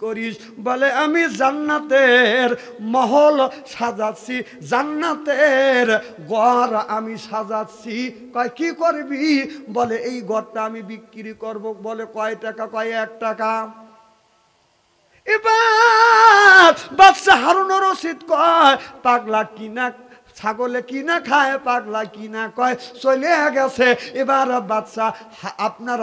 করিস? বলে আমি জান্নাতের মহল সাজাচ্ছি, জান্নাতের ঘর আমি সাজাচ্ছি। কয় কি করবি? বলে এই ঘরটা আমি বিক্রি করব। বলে কয় টাকা? কয় 1 টাকা। এবার বাদশা হারুন রশিদ কয় পাগলা কিনা ছাগলে কিনা খায়, পাগলা কিনা কয় চলে গেছে। এবার বাদশা আপনার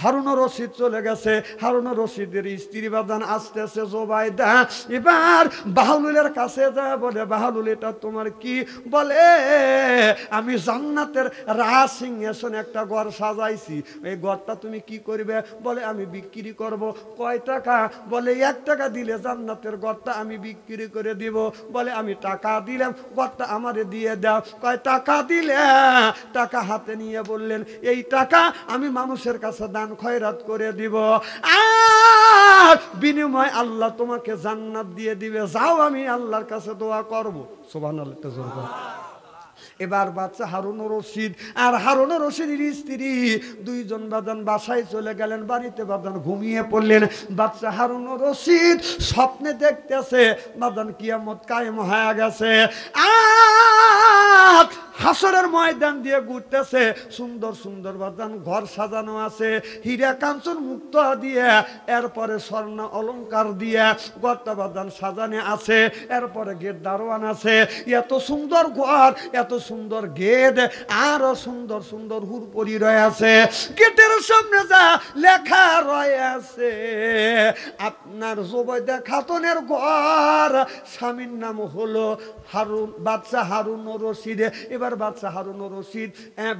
হারুন রশিদ চলে গেছে। হারুন রশিদের স্ত্রী বাদান আসতেছে জোবাইদা। এবার বাহলুলের কাছে যায়, বলে বাহলুল এটা তোমার কি? বলে আমি জান্নাতের রাজ সিংহাসন একটা ঘর সাজাইছি, এই ঘরটা তুমি কি করবে? বলে আমি বিক্রি করব। কয় টাকা? বলে 1 টাকা দিলে জান্নাতের ঘরটা আমি বিক্রি করে দিব। বলে আমি টাকা দিলাম, ঘরটা আমারে দিয়ে দাও। কয় টাকা দিলে? টাকা হাতে নিয়ে বললেন এই টাকা আমি মানুষের কাছে দান খয়রাত করে দিব, আর বিনিময় আল্লাহ তোমাকে জান্নাত দিয়ে দিবে। যাও আমি আল্লাহর কাছে দোয়া করব। সুবহানাল্লাহ। এবার বাচ্চা হারুন রশিদ আর হারুন রশিদের স্ত্রী দুইজন বাদান বাসায় চলে গেলেন। বাড়িতে বাদান ঘুমিয়ে পড়লেন। বাচ্চা হারুন রশিদ স্বপ্নে দেখতেছে বাদান কিয়ামত কায়েম হয়ে গেছে, আর হাসরের ময়দান দিয়ে ঘুরতেছে। সুন্দর সুন্দর বাদান ঘর সাজানো আছে, হীরা কাঞ্চন মুক্ত দিয়ে, এরপরে স্বর্ণ অলংকার দিয়ে ঘরটা বাদান সাজানো আছে। এরপরে গেট দারোয়ান আছে। এত সুন্দর ঘর, এত সুন্দর গেট, আরো সুন্দর সুন্দর হুরপরি রয়েছে। গেটের সামনে যা লেখা রয়েছে আপনার জুবাইদা খাতুনের ঘর, স্বামীর নাম হলো হারুন, বাদশা হারুন রশিদ। এবার বাদশা হারুন রশিদ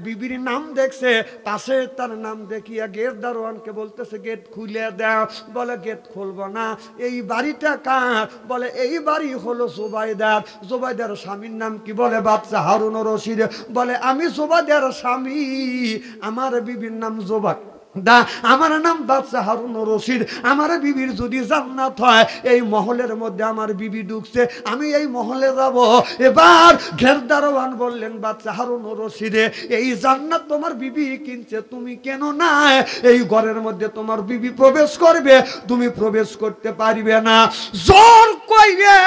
বিবির নাম দেখছে, পাশে তার নাম দেখিয়া গেট দারোয়ানকে বলতেছে গেট খুলে দাও। বলে গেট খুলবো না। এই বাড়িটা কার? বলে এই বাড়ি হলো জুবাইদার। জুবাইদার স্বামীর নাম কি? বলে বাদশা হারুন রশিদ। বলে আমি জুবাইদার স্বামী, আমার বিবির নাম জুবাইদা, আমার নাম বাদশা হারুন রশিদ। আমার বিবির যদি জান্নাত হয়, এই মহলের মধ্যে আমার বিবি ঢুকছে, আমি এই মহলে যাব। এবার ঘেরদারওয়ান বললেন বাদশা হারুন রশিদে এই জান্নাত তোমার বিবি কিনছে, তুমি কেন না এই ঘরের মধ্যে তোমার বিবি প্রবেশ করবে? তুমি প্রবেশ করতে পারবে না। জোর কইরে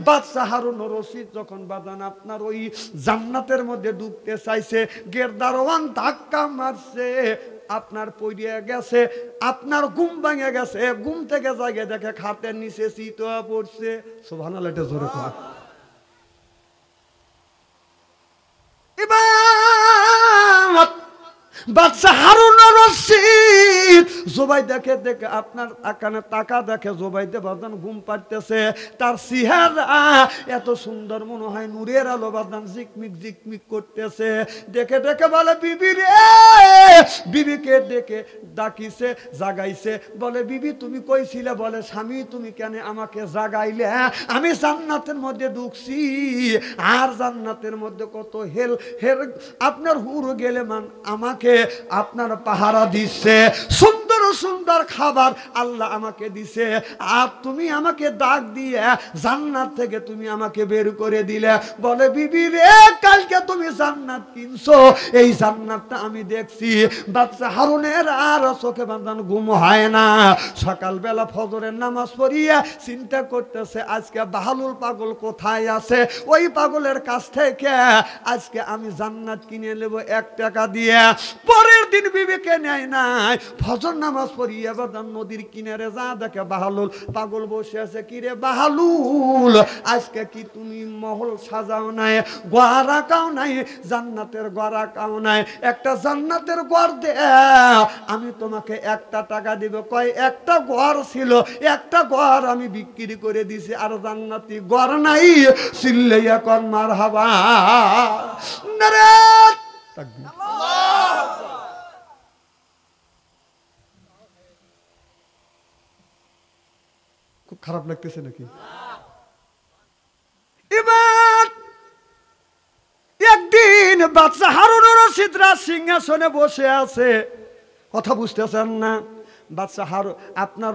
বাদশা হারুন রশিদ যখন বাদান আপনার ওই জান্নাতের মধ্যে ঢুকতে চাইছে, ঘেরদারওয়ান ধাক্কা মারছে, আপনার পড়িয়ে গেছে, আপনার ঘুম ভেঙে গেছে। ঘুম থেকে জাগে দেখে খাটের নিচে চিতোয়া পড়ছে। সুবহানাল্লাহ, এটা জোরে কর। এবার বাদশা হারুন রশিদ জুবাইদাকে দেখে আপনার আকানে তাকা দেখে জুবাইদা বাদান ঘুম পাড়তেছে। তার চেহারা এত সুন্দর, মনে হয় নূরের আলো বাদান জিকমিক জিকমিক করতেছে। দেখে দেখে বলে বিবি রে, বিবিকে ডেকে ডাকিছে, জাগাইছে। বলে বিবি তুমি কইছিলে? বলে স্বামী তুমি কেন আমাকে জাগাইলে? আমি জান্নাতের মধ্যে ঢুকছি, আর জান্নাতের মধ্যে কত হেল হের আপনার হুর গেলে মান আমাকে আপনার পাহারা দিচ্ছে, সুন্দর সুন্দর খাবার আল্লাহ আমাকে দিছে, আর তুমি আমাকে ডাক দিয়ে জান্নাত থেকে তুমি আমাকে বের করে দিলে। বলে বিবি রে, কালকে তুমি জান্নাত কিনছো, এই জান্নাতটা আমি দেখছি। বাদশা হারুনের আর চোখে বাঁধান ঘুম হয় না। সকালবেলা ফজরের নামাজ পড়িয়া চিন্তা করতেছে আজকে বাহলুল পাগল কোথায় আছে, ওই পাগলের কাছ থেকে আজকে আমি জান্নাত কিনে নেব 1 টাকা দিয়ে। পরের দিন বিবিকে নেয় নাই, ফজর নামাজ পড়িয়া বাদান নদীর কিনারে যা দেখে বাহলুল পাগল বসে আছে। কিরে বাহলুল, আজকে কি তুমি মহল সাজাও নাই, গোয়ারা কাও নাই, জান্নাতের গোয়ারা কাও নাই, একটা জান্নাতের ঘর দে, আমি তোমাকে 1টা টাকা দিব। কয় 1টা ঘর ছিল, 1টা ঘর আমি বিক্রি করে দিছি, আর জান্নাতি ঘর নাই। চিল্লাইয়া কর মারহাবা, নারে তাকবীর। খুব খারাপ লাগতেছে নাকি? এবার একদিন বাদশা হারুন রশিদ রাজ সিংহাসনে বসে আছে, কথা বুঝতেছেন না? বাদশা আপনার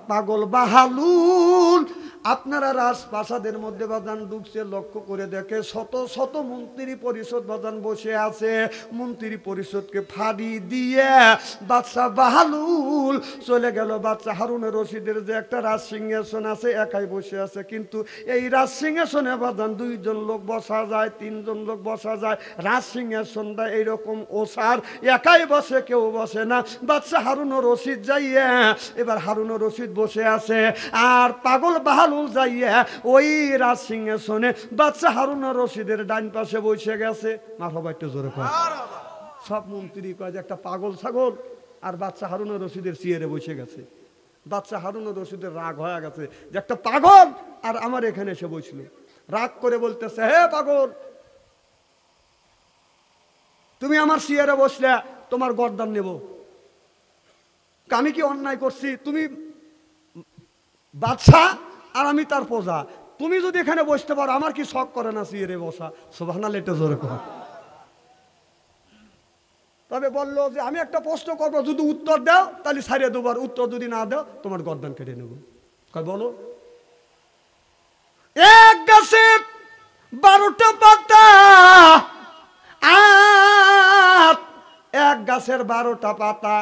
পাগল বাহালুল আপনারা রাজপ্রাসাদের মধ্যে বাজান ঢুকছে, লক্ষ্য করে দেখে শত শত মন্ত্রী পরিষদ বাজান বসে আছে। মন্ত্রী পরিষদকে ফাঁড়ি দিয়ে বাদশা বাহালুল চলে গেল। বাদশা হারুনের রশিদের যে একটা রাজ সিংহাসন আছে, একাই বসে আছে। কিন্তু এই রাজ সিংহাসনে বাজান 2 জন লোক বসা যায়, 3 জন লোক বসা যায়। রাজ সিংহাসনটা এইরকম ওসার, একাই বসে, কেউ বসে না। বাদশা হারুনের রশিদ যাইয়া এবার হারুনের রশিদ বসে আছে, আর পাগল বাহালুল যাইয়া ওই রাজ সিংহাসনে বাদশা হারুনের রশিদের ডান পাশে বসে গেছে। মারহাবা, একটু জোরে কর। সব মন্ত্রী কয় যে একটা পাগল ছাগল, আর বাদশা হারুনের রশিদের চেয়ারে বসে গেছে। বাদশা হারুনের রশিদের রাগ হয়ে গেছে যে একটা পাগল আর আমার এখানে এসে বসল। রাগ করে বলতেছে, হে পাগল, তুমি আমার চেয়ারে বসলে, তোমার গর্দান নেব। আমি কি অন্যায় করছি? তুমি বাদশা আর আমি তার প্রজা, তুমি যদি এখানে বসতে পারো, আমার কি শখ করে না চেয়ারে বসা? সুবহানাল্লাহ, এটা জোরে কর। তবে বললো যে আমি একটা প্রশ্ন করবো, যদি উত্তর দাও তাহলে ছাড়িয়ে দেবো, আর উত্তর যদি না দাও তোমার গর্দান কেটে নেবো। কয় বলো। এক গাছে 12টা পাতা, আর এক গাছের 12টা পাতা।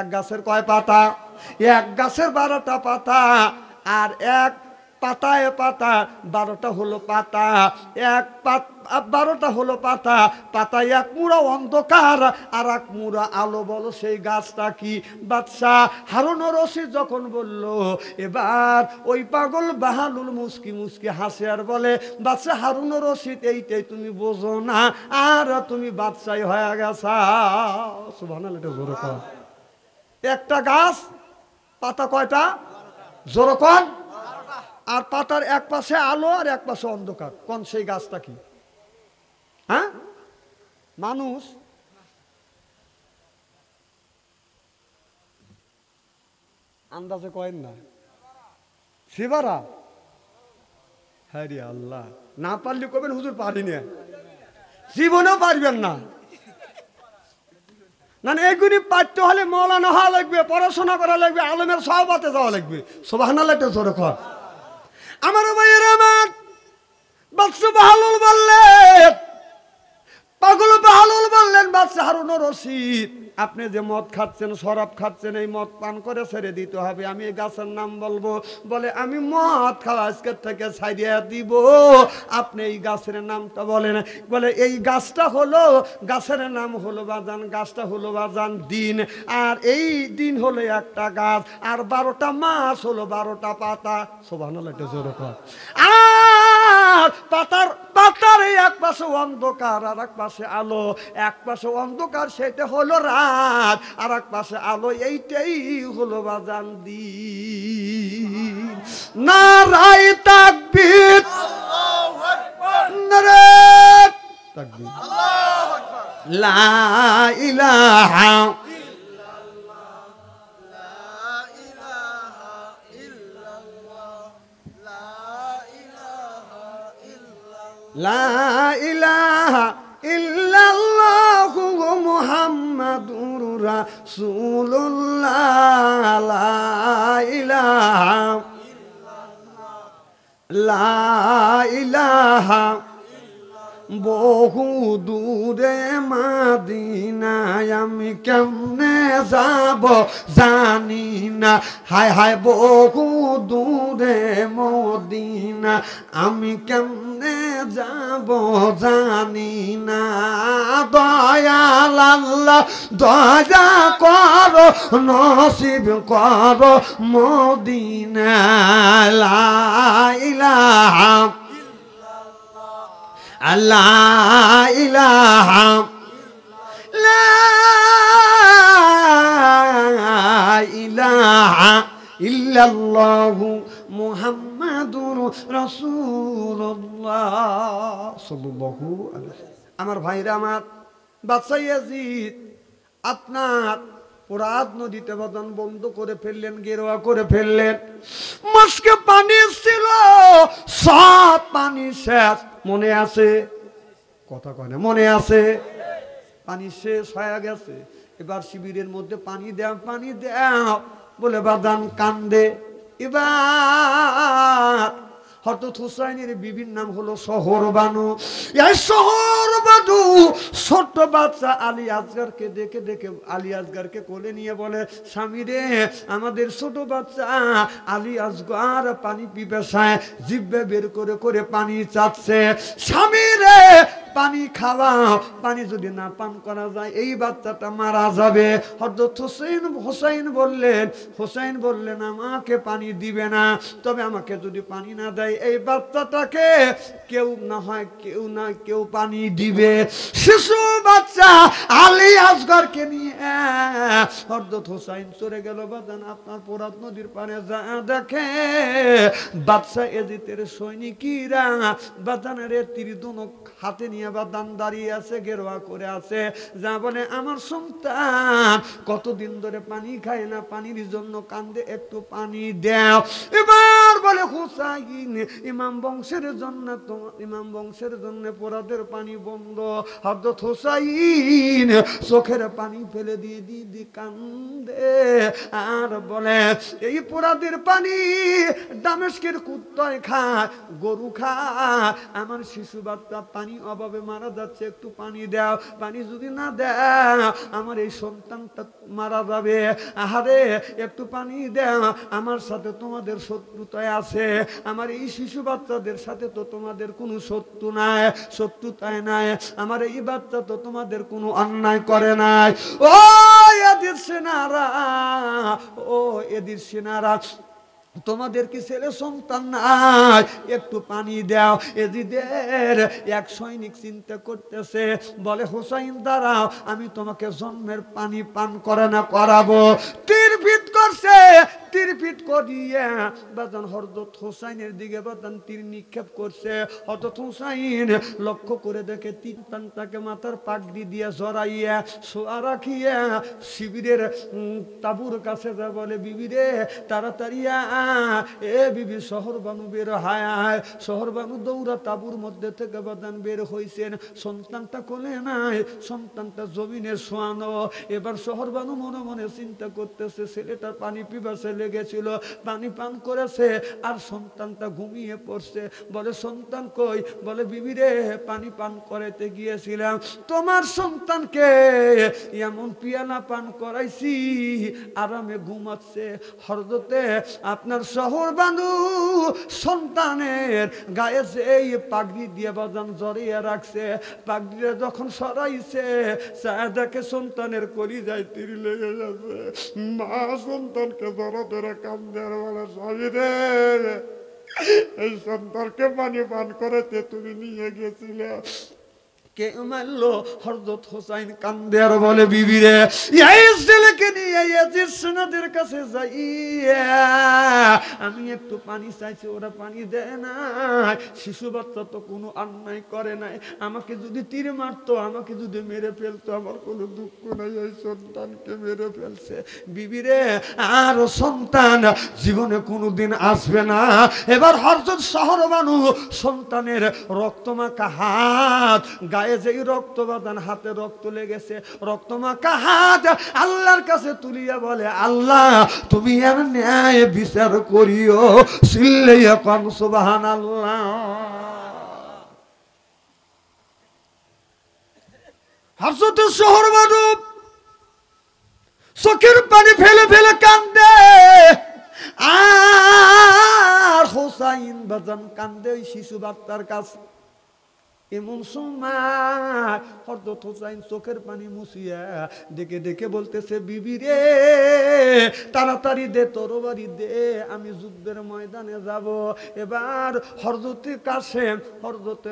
এক গাছের কয় পাতা? এক গাছের 12টা পাতা, আর এক পাতায় পাতা 12টা হলো পাতা। 12টা হলো পাতা, পাতায় 1 মুড়া অন্ধকার আর 1 মুড়া আলো। বলো সেই গাছটা কি? বাদশা হারুনুর রশিদ যখন বলল, এবার ওই পাগল বাহালুল মুস্কি মুস্কি হাসে আর বলে, বাদশা হারুনুর রশিদ, এইটাই তুমি বোঝো না, আর তুমি বাদশাই হয়ে গেছা। সুবহানাল্লাহ, এটা জোরে কর। একটা গাছ, পাতা কয়টা? জোরে কর। আর পাতার এক পাশে আলো আর এক পাশে অন্ধকার। কোন সেই গাছটা কি? হ্যাঁ, মানুষ? আন্দাজে কয়েন না, শিবারা। হ্যাঁ রে আল্লাহ, না পারলে কবেন হুজুর পারিনি, জীবনেও পারবেন না। না, এইগুলি পারতে হলে মৌলানা হওয়া লাগবে, পড়াশোনা করা লাগবে, আলেমের সহবতে যাওয়া লাগবে। সুবহানাল্লাহ, একটা জোরে কর। আমার ভাইয়ের আমার, বাদশা বাহালুল বললেন, পাগল বাহালুল বললেন, বাদশা হারুনুর রশিদ, আপনি যে মদ খাচ্ছেন, শরাব খাচ্ছেন, এই মদ পান করে ছেড়ে দিতে হবে। আমি এই গাছের নাম বলবো। বলে, আমি মদ খাওয়া আজকের থেকে ছাড়িয়ে দিব। আপনি এই গাছের নামটা বলেন। বলে, এই গাছটা হলো, গাছের নাম হলো বাজান, গাছটা হলো বাজান দিন। আর এই দিন হলো একটা গাছ, আর 12টা মাস হলো 12টা পাতা। সুবহানাল্লাহ, এটা জোরে কর। আর পাতার এই এক পাশে অন্ধকার আর এক পাশে আলো। এক পাশে অন্ধকার, সেটা হলো রাত, আর এক পাশে আলো, এইটাই হলো বাজান দিন। নারায়ে তাকবীর, আল্লাহু আকবার, নারায়ে তাকবীর, আল্লাহু আকবার, লা ইলাহা লা ইলাহা ইল্লাল্লাহু মুহাম্মাদুর রাসূলুল্লাহ। লা ইলাহা লা ইলাহা, বহু দূরে মাদিনায় আমি কেমনে যাব জানি না। হায় হায়, বহু দূরে মদিনা আমি কেমনে যাব জানি না। দয়াল আল্লাহ দয়া করো, নসিব করো মদিনা। লা ইলাহা লা ইলাহা লা ইলাহা ইল্লাল্লাহু মুহাম্মাদুর রাসূলুল্লাহ সাল্লাল্লাহু আলাইহি ওয়াসাল্লাম। আমার ভাইরা আমার, বাদশা ইয়াজিদ আপনার ফোরাত নদীতে বাঁধন বন্ধ করে ফেললেন, গেরুয়া করে ফেললেন। মাছকে পানি ছিল, সব পানি শেষ। মনে আছে? কথা কয় না, মনে আছে? পানি শেষ হয়ে গেছে। এবার শিবিরের মধ্যে পানি দাও, পানি দাও বলে বাদান কান্দে। এবার হযরত হুসাইনের বিবির নাম হলো শহরবানু। এই শহরবানু ছোট্ট বাচ্চা আলী আসগরকে দেখে দেখে আলী আসগরকে কোলে নিয়ে বলে, স্বামী রে, আমাদের ছোট বাচ্চা আলী আসগর পানি পিপাসায় জিহ্বা বের করে করে পানি চাচ্ছে। স্বামী রে, পানি খাওয়াও, পানি যদি না পান করা যায় এই বাচ্চাটা মারা যাবে। হযরত হুসাইন বললেন আমাকে পানি দিবে না, তবে আমাকে যদি পানি না দেয় এই বাচ্চাটাকে কেউ পানি দিবে। শিশু বাচ্চা আলী আসগরকে নিয়ে হযরত হুসাইন চলে গেল বাজান আপনার ফোরাত নদীর পারে। যা দেখে বাদশা এজিদের সৈনিকরা বাজানের তীর দুনো হাতে নিয়ে বাদান দাঁড়িয়ে আছে, গেরুয়া করে আছে। যা বলে আমার সন্তান কতদিন ধরে পানি খায় না, পানির জন্য কান্দে, একটু পানি দাও। এবার বলে হুসাইন, ইমাম বংশের জন্য পোরাদের পানি বন্ধ। হযরত হুসাইন চোখের পানি ফেলে দিয়ে দিদি কান্দে আর বলে এই পোরাদের পানি দামেস্কের কুত্তায় খায়, গরু খায়, আমার শিশু বাচ্চা পানি অভাবে মারা যাচ্ছে, একটু পানি দাও। পানি যদি না দাও আমার এই সন্তানটা মারা যাবে। আহারে একটু পানি দাও, আমার সাথে তোমাদের শত্রুতায় আছে, আমার এই শিশু বাচ্চাদের সাথে তো তোমাদের কোনো শত্রুতায় নাই, আমার এই বাচ্চা তো তোমাদের কোনো অন্যায় করে নাই। ও এদের সেনারা তোমাদের কি ছেলে সন্তান নাই, একটু পানি দাও। এজিদের এক সৈনিক চিন্তা করতেছে, বলে হুসাইন দাঁড়াও, আমি তোমাকে জন্মের পানি পান করে না করাবো। তীর ফিট করছে, তীর ফিট করিয়ে বাজান হযরত হুসাইনের দিকে বাজান তীর নিক্ষেপ করছে। হযরত হুসাইন লক্ষ্য করে দেখে তীর টানটাকে মাথার পাগড়ি দিয়ে জড়াইয়া শোয়া রাখিয়া শিবিরের তাবুর কাছে যা বলে, বিবি রে তাড়াতাড়ি এ বিবি শহরবানু বের হায়। শহরবানু দৌড়া তাবুর মধ্যে থেকে বাদান বের হইছেন, সন্তানটা কোলে নাই, সন্তানটা জমিনে শোয়ানো। এবার শহরবানু মনে মনে চিন্তা করতেছে, ছেলেটা পানি পিপাসে লেগেছিল, পানি পান করেছে আর সন্তানটা ঘুমিয়ে পড়ছে। বলে সন্তান কই? বলে বিবি রে পানি পান করাইতে গিয়েছিলাম, তোমার সন্তানকে এমন পিয়ালা পান করাইছি আরামে ঘুমাচ্ছে। হযরতে আপনার শহরবানু সন্তানের গায়ে এই পাগড়ি দিয়ে বাজান জড়িয়ে রাখছে। পাগড়িটা যখন সরাইছে দেখে সন্তানের কলিজায় তীর লেগে যাচ্ছে। মা সন্তানকে ধরা ধরে কান্দে আর বলে, স্বামী রে এই সন্তানকে পানি পান করাতে তুমি নিয়ে গেছিলে, কে মারলো? হযরত হুসাইন কান্দে আর বলে, বিবি রে এই ছেলেকে নিয়ে ইয়াজিদ সেনাদের কাছে যাইয়া আমি একটু পানি চাইছি, ওরা পানি দেয় না। শিশু বাচ্চা তো কোনো অন্যায় করে নাই, আমাকে যদি তীর মারতো, আমাকে যদি মেরে ফেলতো, আমার কোনো দুঃখ নাই, ওই সন্তানকে মেরে ফেলছে। বিবি রে আর সন্তান জীবনে কোনোদিন আসবে না। এবার হযরত শহরবানু সন্তানের রক্তমাখা হাত, গায়ে যেই রক্ত বাদান, হাতে রক্ত লেগেছে, রক্তমাখা হাত আল্লাহর কাছে তুলিয়া বলে, আল্লাহ তুমি এর ন্যায় বিচার করিও। সিল্লাইয়া কোন সুবহানাল্লাহ। হযরত শহরবানু চোখের পানি ফেলে ফেলে কান্দে আর হুসাইন বাজান কান্দে ওই শিশু বাচ্চার কাছে। এমন সময় হযরত হুসাইন চোখের পানি মুছিয়া দেখে দেখে বলতেছে, বিবি রে তাড়াতাড়ি দে, তরবারি দে, আমি যুদ্ধের ময়দানে যাব। এবার হযরতে কাসেম হযরতে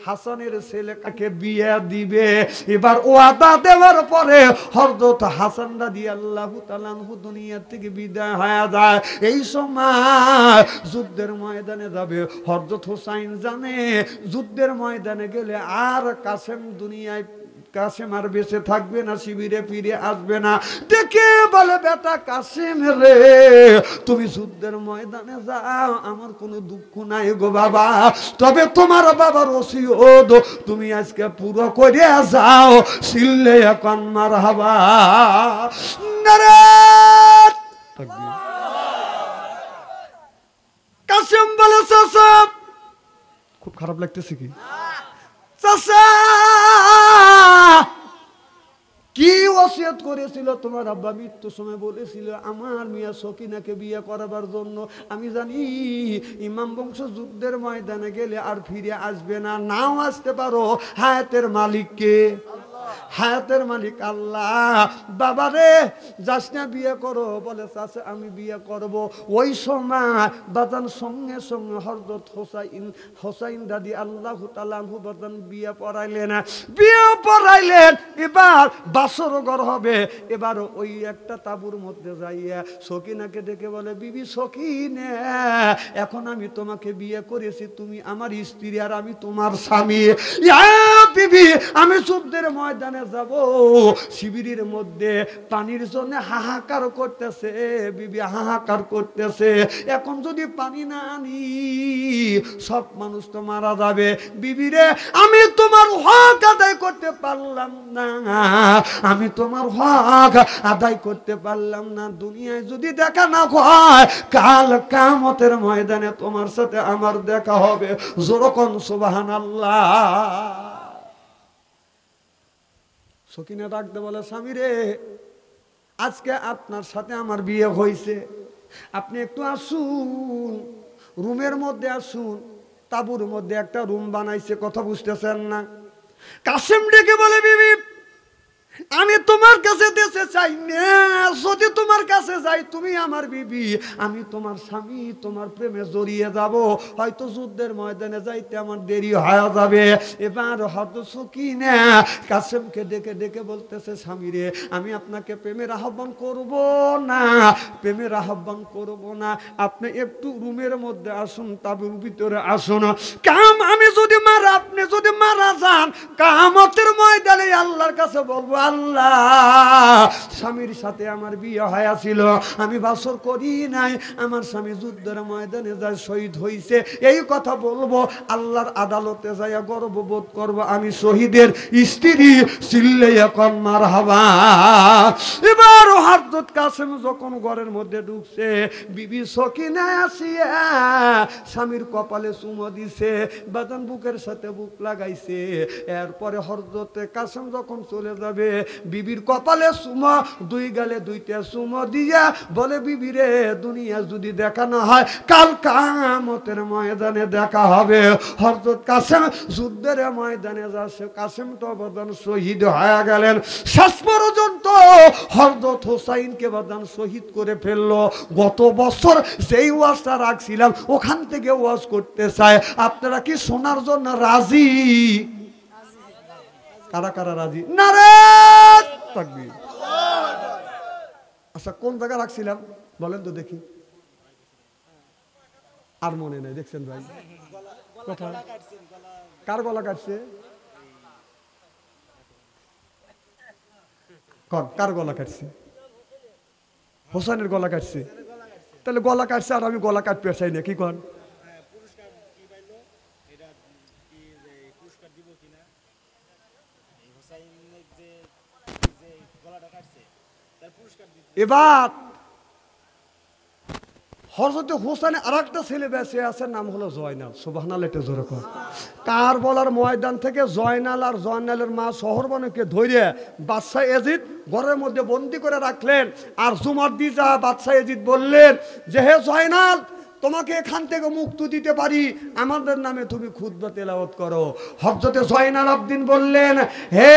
হাসানের ছেলেকে বিয়ে দিবে। এবার ওয়াদা দেওয়ার পরে হযরত হাসান রাদিয়াল্লাহু তাআলা আনহু দুনিয়া থেকে বিদায় হয়ে যায়। এই সময় যুদ্ধের ময়দানে যাবে। হযরত হুসাইন জানে যুদ্ধের ময়দানে গেলে আর কাসেম আর বেঁচে থাকবে না, শিবিরে ফিরে আসবে না। দেখে বলে, বেটা কাসেম রে তুমি যুদ্ধের ময়দানে যাও, আমার কোনো দুঃখ নাই গো বাবা, তবে তোমার বাবার ওসিয়ত তুমি আজকে পুরো করে যাও। সিল্লে এখন মারহাবা। নারে তাকবীর। কাসেম বলে চাচা, খুব খারাপ লাগতেছে কি চাচা, কি ওসিয়ত করেছিল তোমার আব্বা? মৃত্যুর সময় বলেছিল আমার মিয়া সকিনাকে বিয়ে করাবার জন্য। আমি জানি ইমাম বংশ যুদ্ধের ময়দানে গেলে আর ফিরে আসবে না, নাও আসতে পারো। হায়াতের মালিককে, হায়াতের মালিক আল্লাহ। বাবারে যাস না, বিয়ে করো। বলে চাচা আমি বিয়ে করব। ওই সময় বাজান সঙ্গে সঙ্গে হযরত হোসাইন দাদি আল্লাহু তাআলা আনহু বাজান বিয়ে পড়াইলেন, বিয়ে পড়াইলেন। এবার বাসর ঘর হবে। এবার ওই একটা তাঁবুর মধ্যে যাইয়া সকিনাকে ডেকে বলে, বিবি সকিনা, এখন আমি তোমাকে বিয়ে করেছি, তুমি আমার স্ত্রী আর আমি তোমার স্বামী। বিবি আমি যুদ্ধের ময়দানে যাব, শিবিরের মধ্যে পানির জন্য হাহাকার করতেছে, বিবি হাহাকার করতেছে। এখন যদি পানি না আনি সব মানুষ তো মারা যাবে। বিবি রে, আমি তোমার হক আদায় করতে পারলাম না, আমি তোমার হক আদায় করতে পারলাম না। দুনিয়ায় যদি দেখা না হয়, কাল কিয়ামতের ময়দানে তোমার সাথে আমার দেখা হবে। জোরকন সুবহানাল্লাহ। সকিনা ডাকতে বলে, স্বামী রে, আজকে আপনার সাথে আমার বিয়ে হয়েছে, আপনি একটু আসুন, রুমের মধ্যে আসুন। তাঁবুর মধ্যে একটা রুম বানাইছে, কথা বুঝতেছেন না? কাসেম ডেকে বলে, বিবি আমি তোমার কাছে যেতে চাই না, যদি তোমার কাছে যাই তুমি আমার বিবি, আমি তোমার স্বামী, তোমার প্রেমে জড়িয়ে যাব, হয়তো যুদ্ধের ময়দানে যাইতে আমার দেরি হয়ে যাবে। এবার হয়তো সকিনা কাসেমকে ডেকে ডেকে বলতেছে, স্বামী রে, আমি আপনাকে প্রেমের আহ্বান করব না, প্রেমের আহ্বান করব না, আপনি একটু রুমের মধ্যে আসুন, তাঁবুর ভিতরে আসুন। আমি যদি মারা, আপনি যদি মারা যান, কিয়ামতের ময়দানে আল্লাহর কাছে বলবো, আল্লাহ স্বামীর সাথে আমার বিয়ে হয়েছিল, আমি বাসর করি নাই, আমার স্বামী যুদ্ধের ময়দানে যায় শহীদ হইছে, এই কথা বলবো। আল্লাহর আদালতে যাইয়া গর্ববোধ করব আমি শহীদের স্ত্রী। চিল্লে এখন মারহাবা। এবার হযরত কাসেম যখন ঘরের মধ্যে ঢুকছে, বিবি সকিনা আসিয়া স্বামীর কপালে চুমো দিছে, বাদান বুকের সাথে বুক লাগাইছে। এরপরে হযরত কাসেম যখন চলে যাবে, বিবির কপালে চুমো, দুই গালে দুইটা চুমো দিয়া বলে, বিবি রে, দুনিয়া যদি দেখা না হয়, কাল কিয়ামতের ময়দানে দেখা হবে। হযরত কাসেম যুদ্ধের ময়দানে যাচ্ছে, কাসেম তো বাদান শহীদ হয়ে গেলেন। শেষ পর্যন্ত হযরত হোসাইনকে বাদান শহীদ করে ফেললো। গত বছর যেই ওয়াজটা রাখছিলাম, ওখান থেকে ওয়াজ করতে চায়। আপনারা কি শোনার জন্য রাজি? কারা কারা রাজি? নারে তাকবীর। আচ্ছা, কোন জায়গা রাখছিলাম বলেন তো দেখি? আর মনে নেই, দেখছেন ভাই? কোথায়? কার গলা কাটছে? কার গলা কাটছে? হোসেনের গলা কাটছে। তাহলে গলা কাটছে, আর আমি গলা কাটতে চাই না, কি কন? এবার হযরত হোসেনের আরেকটা ছেলে বেঁচে আছে, নাম হলো জয়নাল। সুবহানাল্লাহ, এটা জোরে কর। কারবালার ময়দান থেকে জয়নাল আর জয়নালের মা শহরবানুকে ধরে বাদশাহ ইয়াজিদ ঘরের মধ্যে বন্দি করে রাখলেন। আর জুমার দিজা বাদশাহ ইয়াজিদ বললেন যে, হে জয়নাল, তোমাকে এখান থেকে মুক্তি দিতে পারি, আমাদের নামে তুমি খুতবা তেলাওয়াত করো। হযরত জয়নাল আবদিন বললেন, হে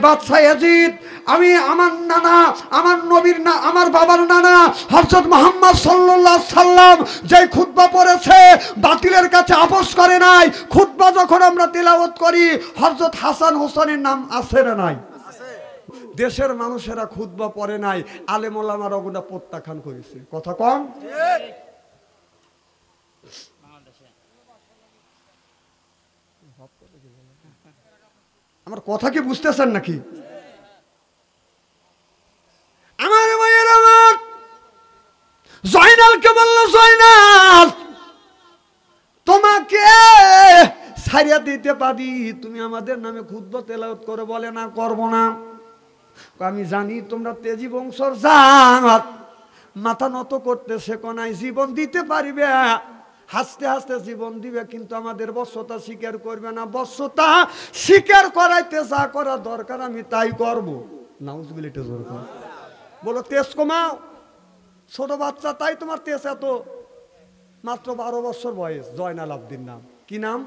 বাদশাহ ইয়াজিদ, আমি আমার নানা, আমার নবীর না, আমার বাবার নানা হযরত মুহাম্মদ সাল্লাল্লাহু আলাইহি সাল্লাম যে খুতবা পড়েছে, বাতিলের কাছে আপোস করে নাই। খুতবা যখন আমরা তেলাওয়াত করি, হযরত হাসান হোসেনের নাম আছে না নাই? দেশের মানুষেরা খুতবা পড়ে নাই, আলেম ওলামারা ওগুলা প্রত্যাখ্যান করেছে। কথা কম? আমার কথা কি বুঝতেছেন নাকি? আমার ভাইয়ের, আমার জয়নালকে বলল, জয়নাল, তোমাকে ছাড়িয়ে দিতে পারি, তুমি আমাদের নামে খুতবা তেলাওয়াত করে। বলে, না, করব না। আমি জানি তোমরা তেজি বংশর জাত, মাথা নত করতে শেখো নাই, জীবন দিতে পারিবে, হাসতে হাসতে জীবন দিবে, কিন্তু আমাদের বশ্যতা স্বীকার করবে না। বশ্যতা স্বীকার করাইতে যা করা দরকার আমি তাই করব। নাউজুবিল্লাহ দরকার। বলো তেজ কমাও, ছোট বাচ্চা, তাই তোমার তেজ এত। মাত্র 12 বছর বয়স, জয়নাল আবদিন নাম। কি নাম?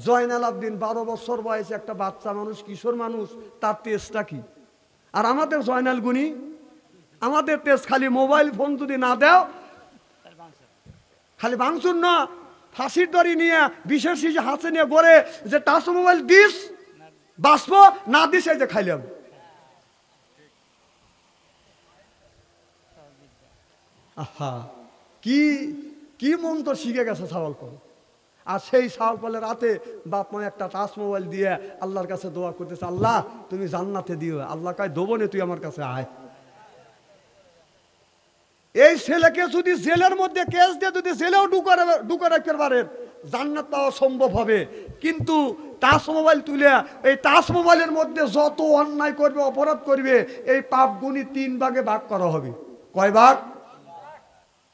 জয়নাল আবদিন। 12 বছর বয়সে একটা বাচ্চা মানুষ, কিশোর মানুষ, তার তেজটা কি? আর আমাদের জয়নাল গুনি, আমাদের তেজ খালি মোবাইল ফোন যদি না দাও, খালি ভাঙচুর না, ফাঁসির দড়ি নিয়ে বিশেষ হাতে নিয়ে গড়ে যে টাচ মোবাইল দিস বাঁচব, না দিস এই যে খাইলাম। আহা, কি কি মন্ত্র শিখে গেছে ছাগল কল। আর সেই ছাগল কলের রাতে বাপ মা একটা টাচ মোবাইল দিয়ে আল্লাহর কাছে দোয়া করতেছে, আল্লাহ তুমি জান্নাতে দিও। আল্লাহ কয় দেবো না, তুই আমার কাছে আয়। এই ছেলেকে যদি জেলের মধ্যে কেস দিয়ে যদি জেলেও ঢুকে রাখতে পারেন, জান্নাত পাওয়া সম্ভব হবে। কিন্তু টাচ মোবাইল তুলে এই টাচ মোবাইলের মধ্যে যত অন্যায় করবে, অপরাধ করবে, এই পাপ গুণী 3 ভাগে ভাগ করা হবে। কয় ভাগ?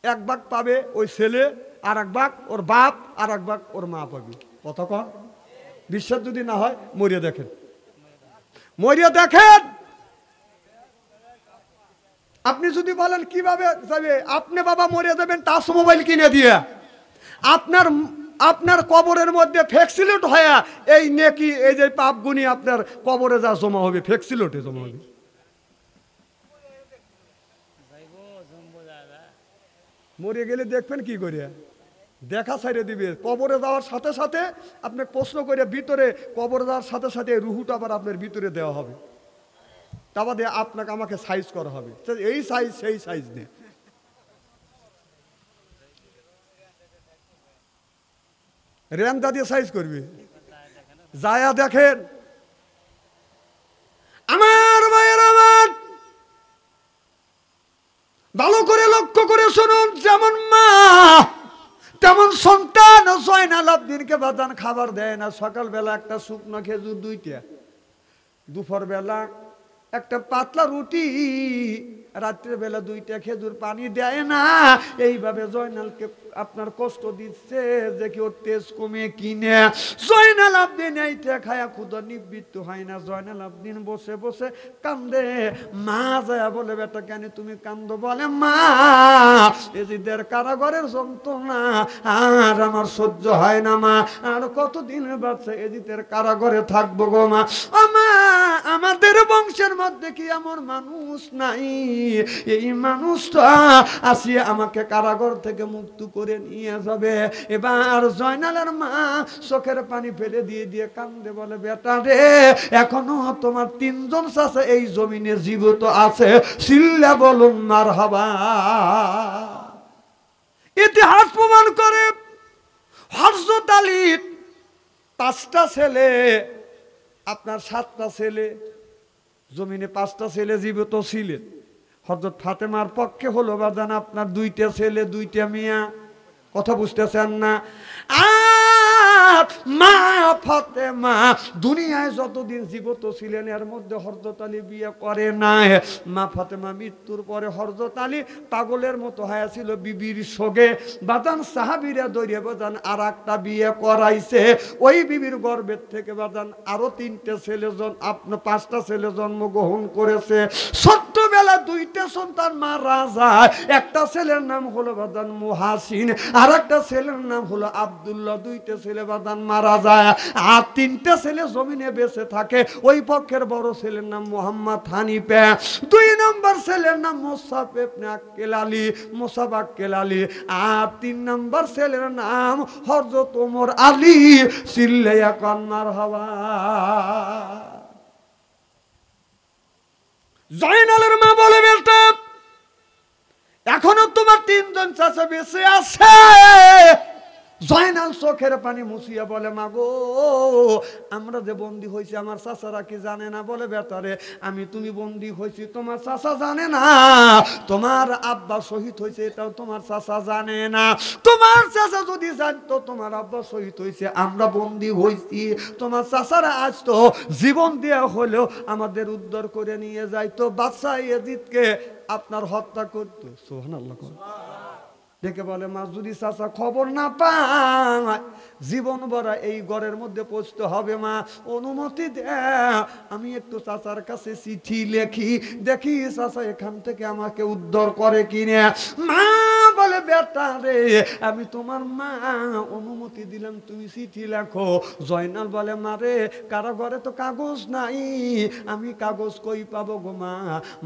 1 ভাগ পাবে ওই ছেলে, আর 1 ভাগ ওর বাপ, আর 1 ভাগ ওর মা পাবে। কতক্ষণ? বিশ্বাস যদি না হয় মরিয়া দেখেন, মরিয়া দেখেন। আপনি যদি বলেন কিভাবে যাবে, আপনি বাবা মরে যাবেন টাচ মোবাইল কিনে দিয়ে, আপনার কবরের মধ্যে ফ্যাক্সিলেট হয়ে এই নেকি, এই যে পাপগুনি আপনার কবরে যা জমা হবে, ফ্যাক্সিলেটে জমা হবে। মরে গেলে দেখবেন কি করে, দেখা ছাড়িয়ে দিবে। কবরে যাওয়ার সাথে সাথে আপনাকে প্রশ্ন করে ভিতরে, কবরে যাওয়ার সাথে সাথে রুহুটা আবার আপনার ভিতরে দেওয়া হবে। তা বাদে আপনাকে আমাকে সাইজ করা হবে, এই সাইজ সেই সাইজ নেই। রেন্দা দিয়ে সাইজ করবে, যায়া দেখেন। আমার ভাইয়ের, আমার ভালো করে লক্ষ্য করে শুনুন, যেমন মা তেমন সন্তান। জয়নাল আবদিনকে বাদান খাবার দেয় না। সকালবেলা একটা শুকনো খেজুর 2টা, দুপুর বেলা একটা পাতলা রুটি, রাত্রের বেলা 2টা খেজুর, পানি দেয় না। এইভাবে জয়নালকে আপনার কষ্ট দিচ্ছে যে কি ওর তেজ কমে কিনে। জয়নাল আবদিন এইটা খায়া ক্ষুধা নিবৃত্ত হয় না। জয়নাল আবদিন বসে বসে কান্দে। মা যায় বলে, বেটা কেন তুমি কান্দো? বলে, মা এজিদের কারাগারের যন্ত্রণা আর আমার সহ্য হয় না মা, আর কতদিন বাচ্চা এজিদের কারাগারে থাকবো গো মা। ও মা, আমাদের বংশের মধ্যে কি এমন মানুষ নাই? এই মানুষটা আসিয়া আমাকে কারাগার থেকে মুক্ত করে নিয়ে যাবে। এবার জয়নালের মা চোখের পানি ফেলে দিয়ে দিয়ে কান্দে, বলে, বেটা রে, এখনো তোমার 3 জন চাচা এই জমিনে জীবিত আছে, চিল্লা বলুন মারহাবা। ইতিহাস প্রমাণ করে হযরত আলীর 5টা ছেলে, আপনার 7টা ছেলে, জমিনে 5টা ছেলে জীবিত ছিলেন। হযরত ফাতেমার পক্ষে হলো বাজান আপনার 2টা ছেলে 2টা মেয়া। কথা বুঝতেছেন না? আর মা ফাতেমা দুনিয়ায় যতদিন জীবিত ছিলেন এর মধ্যে হযরত আলী বিয়ে করে নাই। মা ফাতেমা মৃত্যুর পরে হযরত আলী পাগলের মতো হয়েছিল বিবির সঙ্গে। বাজান সাহাবীরা দৌড়ে বাজান আর একটা বিয়ে করাইছে। ওই বিবির গর্ভের থেকে বাজান আরো 3টে ছেলে, আপনার 5টা ছেলে জন্মগ্রহণ করেছে। ছোট্টবেলা 2টা সন্তান মারা যায়। একটা ছেলের নাম হলো বাজান মুহাসিন, আর একটা ছেলের নাম হলো আব্দুল্লাহ। 2টা ছেলে বাজান মারা যায়, আর 3টে ছেলে জমিনে বেঁচে থাকে। ওই পক্ষের বড় ছেলের নাম মোহাম্মদ হানিফা, 2 নম্বর ছেলের নাম মুসাব ইবনে আক্কেল আলী, মুসাব আক্কেল আলী, আর 3 নম্বর ছেলের নাম হযরত ওমর আলী। চিল্লাইয়া কান মারহাবা। জয়নালের মা বলে, বেটা এখনো তোমার 3 জন চাচা বেঁচে আছে। জয়নাল চোখের পানি মুছিয়া বলে, মা গো, আমরা যে বন্দী হয়েছি আমার চাচারা কি জানে না? বলে, বেটারে আমি তুমি বন্দী হয়েছি তোমার চাচা জানে না, তোমার আব্বা শহীদ হয়েছে এটাও তোমার চাচা জানে না। তোমার চাচা যদি জানতো তোমার আব্বা শহীদ হয়েছে, আমরা বন্দী হয়েছি, তোমার চাচারা আজ তো জীবন দেওয়া হলেও আমাদের উদ্ধার করে নিয়ে যাইতো, বাদশা ইয়াজিদকে আপনার হত্যা করতো। সুবহানাল্লাহ। দেখে বলে মা যদি চাচা খবর না পায় জীবন ভরা এই ঘরের মধ্যে পৌঁছতে হবে মা, অনুমতি দে আমি একটু চাচার কাছে চিঠি লেখি, দেখি চাচা এখান থেকে আমাকে উদ্ধার করে কিনে। মা বলে বেটা রে আমি তোমার মা, অনুমতি দিলাম তুমি চিঠি লেখো। জয়নাল বলে মা রে কারাগারে তো কাগজ নাই, আমি কাগজ কই পাবো গো মা।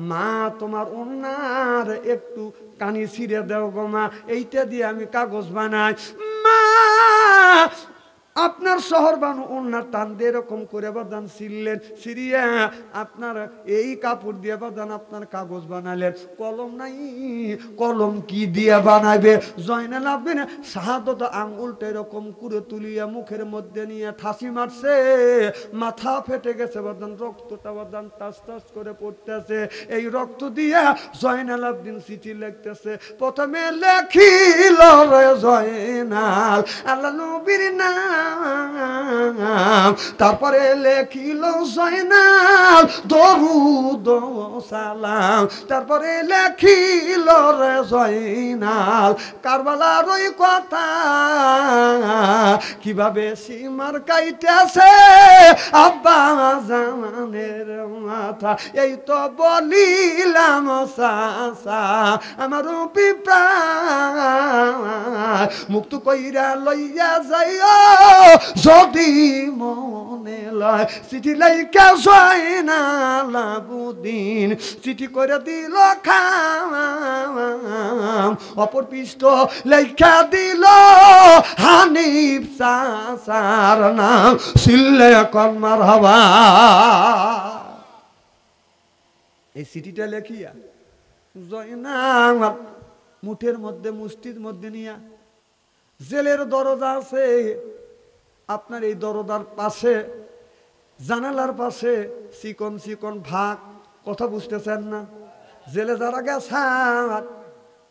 মা তোমার ওনার একটু কানি ছিঁড়ে দাও গো মা, এইটা দিয়ে আমি কাগজ বানাই। মা আপনার শহর বানু ওনার টান দিয়ে এরকম করে বাদান ছিললেন, ছিঁড়িয়া আপনার এই কাপড় দিয়ে বাদান আপনার কাগজ বানালেন। কলম নাই, কলম কি দিয়ে বানাবে? জয়নাল আবেদিন শাহাদত আঙ্গুলটা এরকম করে তুলিয়া মুখের মধ্যে নিয়ে ঠাসি মারছে, মাথা ফেটে গেছে বাদান, রক্তটা বাদান টাস টাস করে পড়তেছে। এই রক্ত দিয়া জয়নাল আবেদিন চিঠি লিখতেছে। প্রথমে লেখিল রে জয়নাল আল্লাহ নবীর নাম, তারপরে লেখিল জয়নাল দরুদ সালাম, তারপরে লেখিল রে জয়নাল কারবালার ওই কথা, কিভাবে সীমার কাইতেছে আব্বা জামানের মাথা। এই তো বলিলাম চাচা আমার পিপ্রায় মুক্ত কইরা লইয়া যাইও যদি মনে লয়। চিঠি লাইকা জয়নাল আবেদিন চিঠি করে দিল খাম, অপর পৃষ্ঠ লেখা দিল হানিফ চাচার নাম, সিল্লে কন্মার হওয়া। এই চিঠিটা লেখিয়া জয়নাল মুঠের মধ্যে মুষ্টির মধ্যে নিয়া জেলের দরজা আছে আপনার, এই দরজার পাশে জানালার পাশে চিকন চিকন ভাগ, কথা বুঝতেছেন না? জেলে যারা গেছেন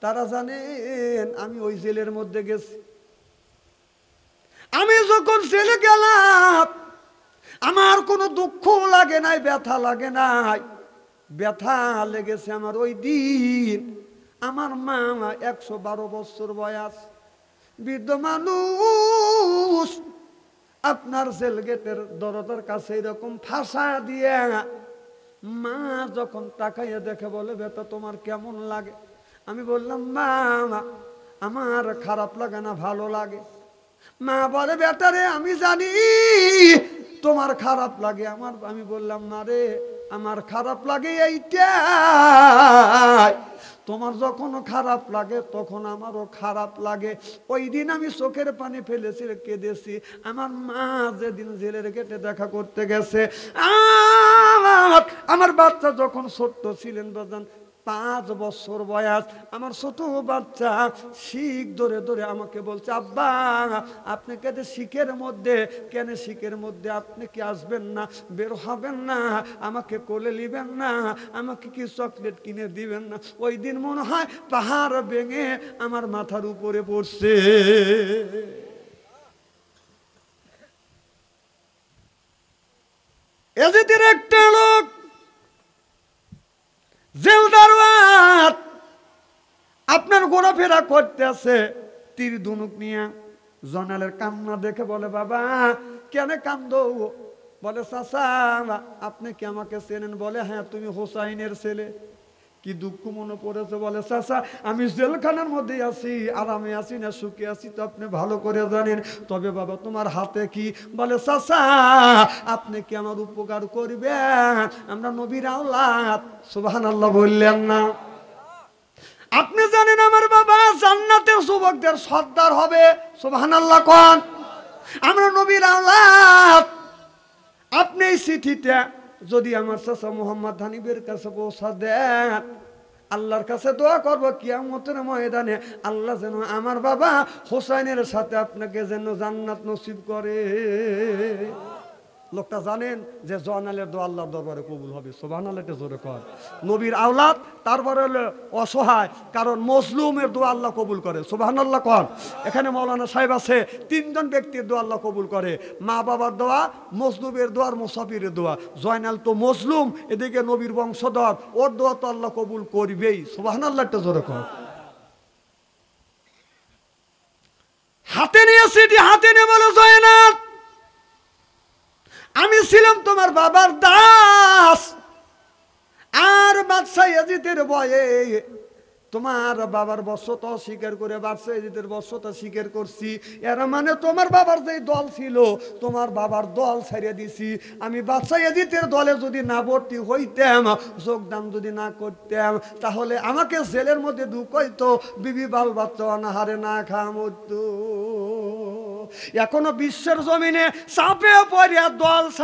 তারা জানেন আমি ওই জেলের মধ্যে গেছি। আমি যখন জেলে গেলাম আমার কোনো দুঃখ লাগে নাই, ব্যথা লাগে নাই। ব্যথা লেগেছে আমার ওই দিন আমার মা 112 বছর বয়স, বৃদ্ধ মানুষ, আপনার জেল গেটের দরজার কাছে এরকম ফাঁসা দিয়ে মা যখন তাকাইয়া দেখে বলে বেটা তোমার কেমন লাগে? আমি বললাম মা আমার খারাপ লাগে না, ভালো লাগে। মা বলে বেটা রে আমি জানি তোমার খারাপ লাগে আমার। আমি বললাম না রে আমার খারাপ লাগে এইটাই, তোমার যখন খারাপ লাগে তখন আমারও খারাপ লাগে। ওই দিন আমি চোখের পানি ফেলেছি, কেঁদেছি। আমার মা যেদিন জেলের গেটে দেখা করতে গেছে, আমার বাচ্চা যখন ছোট্ট ছিলেন বাজান 5 বছর বয়স, আমার ছোট বাচ্চা শিখ ধরে ধরে আমাকে বলছে আব্বা আপনি কেন শিখের মধ্যে, কেন শিখের মধ্যে আপনি কি আসবেন না, বের হবেন না, আমাকে কোলে নিবেন না, আমাকে কি চকলেট কিনে দিবেন না? ওই দিন মনে হয় পাহাড় ভেঙে আমার মাথার উপরে পড়ছে। এজিদের একটা লোক জেলদারওয়াত আপনার ঘোরাফেরা করতেছে তীর ধনুক নিয়ে। জয়নালের কান্না দেখে বলে বাবা কেন কান্দো? বলে চাচা আপনি কি আমাকে চেনেন? বলে হ্যাঁ তুমি হোসাইনের ছেলে। কি দুঃখ মনে পড়েছে? বলে চাচা আমি জেলখানার মধ্যে আছি, আরামে আছি না সুখে আছি তো আপনি ভালো করে জানেন। তবে বাবা তোমার হাতে কি? বলে চাচা আপনি কি আমার উপকার করবেন? আমরা নবীর আওলাদ, সুবহানাল্লাহ বললেন না? আপনি জানেন আমার বাবা জান্নাতের যুবকদের সর্দার হবে, সুবহানাল্লাহ কোন? আমরা নবীর আওলাদ। আপনি এই চিঠিটা যদি আমার চাচা মোহাম্মদ হানিফের কাছে পৌঁছা দেন, আল্লাহর কাছে দোয়া করব কিয়ামতের ময়দানে আল্লাহ যেন আমার বাবা হোসাইনের সাথে আপনাকে যেন জান্নাত নসিব করে। লোকটা জানেন যে জয়নালের দোয়া আল্লাহর দরবারে কবুল হবে, সুবহানাল্লাহ জোরে কর। নবীর আওলাদ, তারপরে হলো অসহায়, কারণ মজলুমের দোয়া আল্লাহ কবুল করে, সুবহানাল্লাহ কর। এখানে মাওলানা সাহেব আছে, 3 জন ব্যক্তির দোয়া আল্লাহ কবুল করে, মা বাবার দোয়া, মজলুমের দোয়া আর মুসাফিরের দোয়া। জয়নাল তো মজলুম, এদিকে নবীর বংশধর, ওর দোয়া তো আল্লাহ কবুল করবেই, সুবহানাল্লাহ জোরে কর। হাতে নিয়ে চিঠি হাতে নিয়ে বলে, জয়নাব আমি ছিলাম তোমার বাবার দাস, আর বাদশা ইয়াজিদের ভয়ে তোমার বাবার বর্ষতা স্বীকার করে বাদশা ইয়াজিদের বর্ষতা স্বীকার করছি। এর মানে তোমার বাবার যে দল ছিল, তোমার বাবার দল ছেড়ে দিছি। আমি বাদশা ইয়াজিদের দলে যদি না ভর্তি হইতাম, যোগদান যদি না করতাম, তাহলে আমাকে জেলের মধ্যে ঢুকাইতো, বিবি বাল বাচ্চা অনাহারে না খাওয়া মরতো। এখনো বিশ্বের জমিনে চাপে পড়ে দল